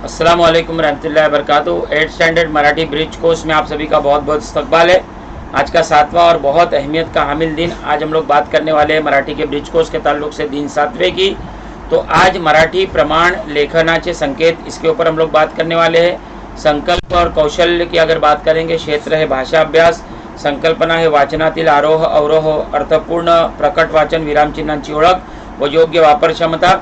अस्सलाम वालेकुम रहमतुल्लाहि व बरकातुहू। 8th standard Marathi bridge course में आप सभी का बहुत बहुत इस्तकबाल है। आज का 7वां और बहुत अहमियत का हामिल दिन। आज हम लोग बात करने वाले हैं मराठी के ब्रिज कोर्स के ताल्लुक से दिन 7वें की। तो आज मराठी प्रमाण लेखनाचे संकेत, इसके ऊपर हम लोग बात करने वाले हैं। संकल्प और कौशल्य की अगर बात करेंगे, क्षेत्र है भाषा अभ्यास, संकल्पना है वाचनातील आरोह अवरोह, अर्थपूर्ण प्रकट वाचन, विरामचिन्हांची ओळख व योग्य वापर क्षमता,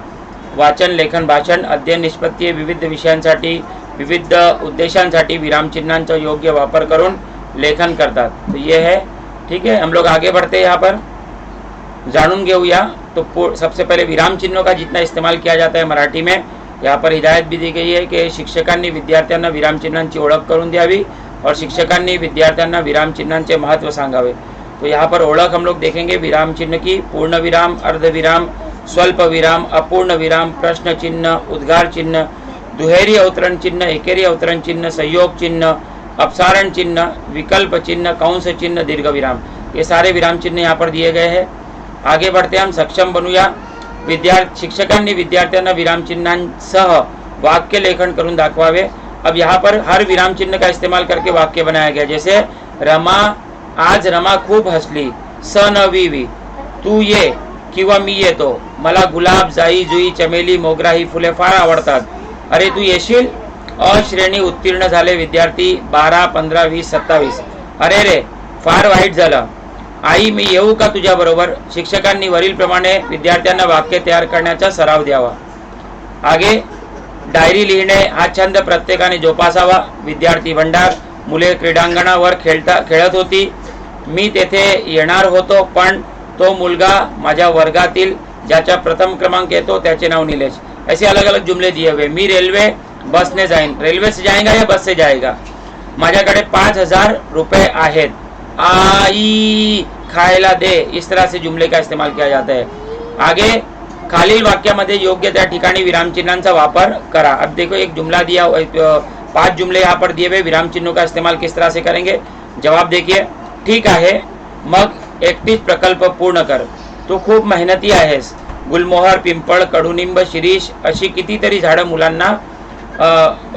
वाचन लेखन भाषण, अध्ययन निष्पत्ती, विविध विषयांसाठी विविध उद्देशांसाठी विरामचिन्हांचा योग्य वापर करून लेखन करतात। तो ये है, ठीक है। हम लोग आगे बढ़ते हैं, यहाँ पर जाणून घेऊया। तो सबसे पहले विराम चिन्हों का जितना इस्तेमाल किया जाता है मराठी में, यहाँ पर हिदायत भी दी गई है कि शिक्षकांनी विद्यार्थ्यांना विराम चिन्हांची ओळख करून द्यावी और शिक्षकांनी विद्यार्थ्यांना विराम चिन्हांचे महत्व सांगावे। तो यहाँ पर ओळख हम लोग देखेंगे विराम चिन्ह की। पूर्ण विराम, अर्ध विराम, स्वल्प विराम, अपूर्ण विराम, प्रश्न चिन्ह, उद्गार चिन्ह, दुहेरी अवतरण चिन्ह, एकेरी अवतरण चिन्ह, संयोग चिन्ह, अपसारण चिन्ह, विकल्प चिन्ह, कंस चिन्ह, दीर्घ विराम, ये सारे विराम चिन्ह यहाँ पर दिए गए हैं। आगे बढ़ते हम सक्षम बनूया। शिक्षकांनी विद्यार्थ्यांना विराम चिन्हांसह वाक्य लेखन करून दाखवावे। अब यहाँ पर हर विराम चिन्ह का इस्तेमाल करके वाक्य बनाया गया। जैसे रमा, आज रमा खूप हसली, स न वी, तू ये किंवा मी येतो, मला गुलाब, जाई, जुई, चमेली, मोगरा ही फुले फार आवडतात, अरे तू येशील। अ श्रेणी उत्तीर्ण झाले विद्यार्थी 12, 15, 20, 27, अरे रे फार वाईट झालं, आई मी येऊ का तुझ्या बरोबर। शिक्षकांनी वरील प्रमाणे विद्यार्थ्यांना वाक्य तयार करण्याचा सराव द्यावा। आगे डायरी लिहिणे हा छंद प्रत्येकाने जोपासावा। विद्यार्थी भंडार, मुले क्रीडांगणावर खेळत होती, मी तेथे येणार होतो, पण तो मुलगा माझ्या वर्गातील ज्याचा प्रथम क्रमांक येतो त्याचे नाव निलेश। ऐसे अलग अलग जुमले दिए हुए। मी रेल्वे बसने जाईन, रेल्वे से जाएगा या बस से जाएगा। माझ्याकडे 5000 रुपये आहेत, आई खायला दे। इस तरह से जुमले का इस्तेमाल किया जाता है। आगे खालील वाक्यामध्ये योग्य त्या ठिकाणी विरामचिन्हांचा वापर करा। अब देखो एक जुमला दिया, 5 जुमले यहाँ पर दिए हुए। विराम चिन्हों का इस्तेमाल किस तरह से करेंगे, जवाब देखिए। ठीक आहे, मग एकटीच प्रकल्प पूर्ण कर, तू खूप मेहनती आहेस। गुलमोहर, पिंपळ, कडुनिंब, शिरीष अशी कितीतरी झाडं मुलांना,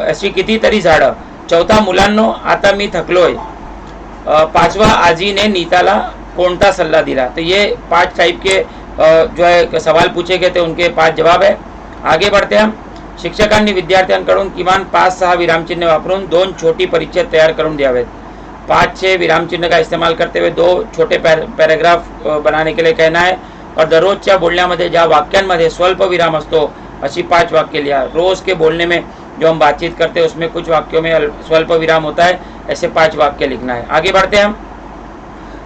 अशी कितीतरी झाडं। चौथा, मुलांनो आता मी थकलोय। 5वां, आजीने नीताला कोणता सल्ला दिला। तो ये 5 टाइप के जो है सवाल पूछे गए थे, उनके 5 जवाब है। आगे बढ़ते हैं हम। शिक्षकांनी विद्यार्थ्यांकडून किमान 5-6 विरामचिन्ह वापरून 2 छोटी परिच्छेद तयार करून द्यावेत। 5-6 विराम चिन्ह का इस्तेमाल करते हुए 2 छोटे पैराग्राफ बनाने के लिए कहना है। और दररोजच्या बोलण्यामध्ये ज्या वाक्यांमध्ये स्वल्प विराम असतो अशी 5 वाक्य लिया। रोज के बोलने में जो हम बातचीत करते हैं उसमें कुछ वाक्यों में स्वल्प विराम होता है, ऐसे 5 वाक्य लिखना है। आगे बढ़ते हैं हम।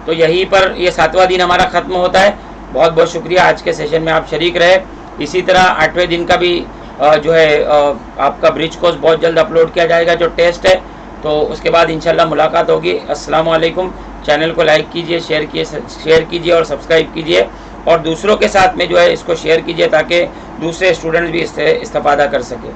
तो यहीं पर ये 7वां दिन हमारा खत्म होता है। बहुत बहुत शुक्रिया, आज के सेशन में आप शरीक रहे। इसी तरह 8वें दिन का भी जो है आपका ब्रिज कोर्स बहुत जल्द अपलोड किया जाएगा, जो टेस्ट है। तो उसके बाद इंशाल्लाह मुलाकात होगी। अस्सलाम वालेकुम। चैनल को लाइक कीजिए, शेयर कीजिए और सब्सक्राइब कीजिए, और दूसरों के साथ में जो है इसको शेयर कीजिए ताकि दूसरे स्टूडेंट्स भी इससे इस्तेफादा कर सके।